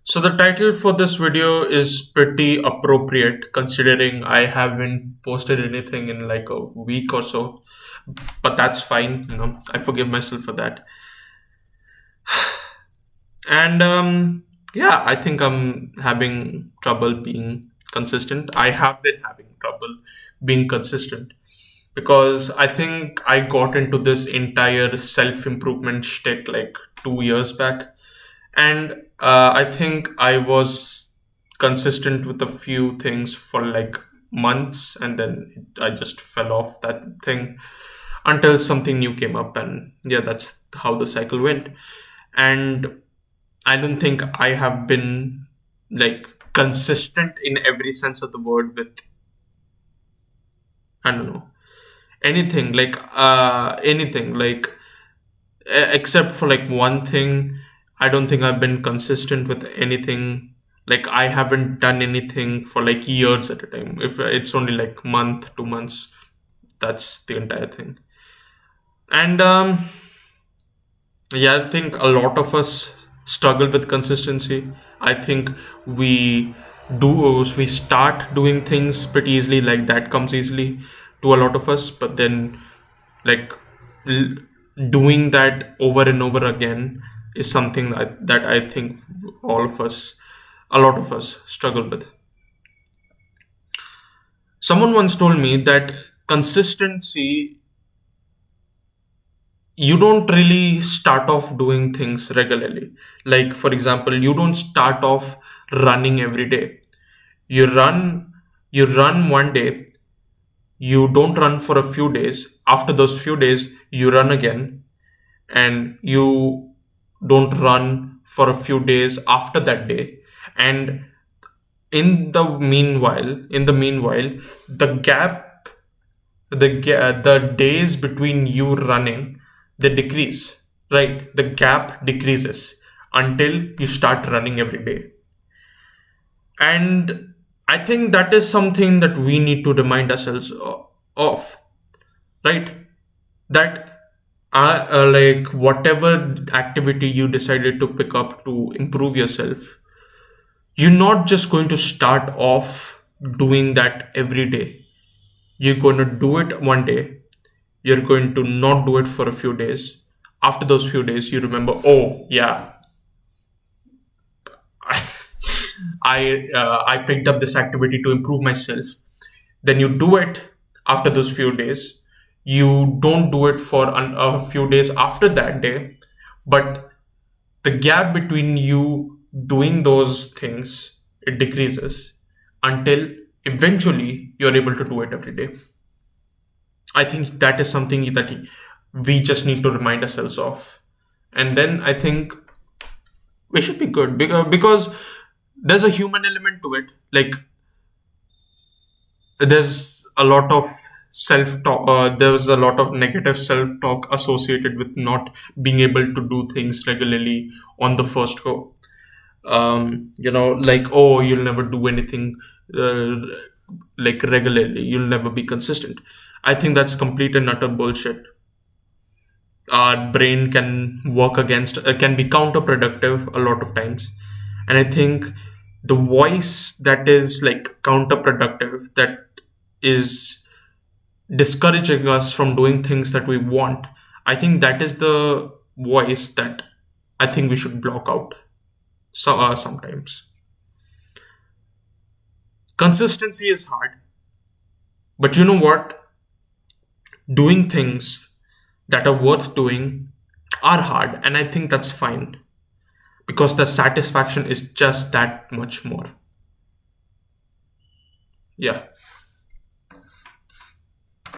So the title for this video is pretty appropriate considering I haven't posted anything in like a week or so. But that's fine, I forgive myself for that. And yeah, I think I'm having trouble being consistent. I have been having trouble being consistent because I think I got into this entire self improvement shtick like 2 years back. And I think I was consistent with a few things for like months, and then I just fell off that thing until something new came up. And yeah, that's how the cycle went. And I don't think I have been like consistent in every sense of the word with, I don't know, anything like except for like one thing. I don't think I've been consistent with anything. Like I haven't done anything for like years at a time. If it's only like month, 2 months, that's the entire thing. And yeah, I think a lot of us struggle with consistency. I think we we start doing things pretty easily, like that comes easily to a lot of us, but then like l- doing that over and over again is something that I think all of us, a lot of us struggle with. Someone once told me that consistency, you don't really start off doing things regularly. Like, for example, you don't start off running every day. You run, you run one day, you don't run for a few days. After those few days, you run again, and you don't run for a few days after that day. And in the meanwhile, the gap, the days between you running, they decrease, right? The gap decreases until you start running every day. And I think that is something that we need to remind ourselves of, right? That like whatever activity you decided to pick up to improve yourself, you're not just going to start off doing that every day. You're going to do it one day, you're going to not do it for a few days. After those few days, you remember, oh yeah, I picked up this activity to improve myself. Then you do it after those few days. You don't do it for a few days after that day, but the gap between you doing those things, it decreases until eventually you're able to do it every day. I think that is something that we just need to remind ourselves of. And then I think we should be good because there's a human element to it. Like there's a lot of self talk, there's a lot of negative self talk associated with not being able to do things regularly on the first go. Like, oh, you'll never do anything uh, like regularly, you'll never be consistent. I think that's complete and utter bullshit. Our brain can work against, can be counterproductive a lot of times. And I think the voice that is like counterproductive, that is discouraging us from doing things that we want, I think that is the voice that I think we should block out. Sometimes consistency is hard, but you know what, doing things that are worth doing are hard, and I think that's fine because the satisfaction is just that much more. Yeah.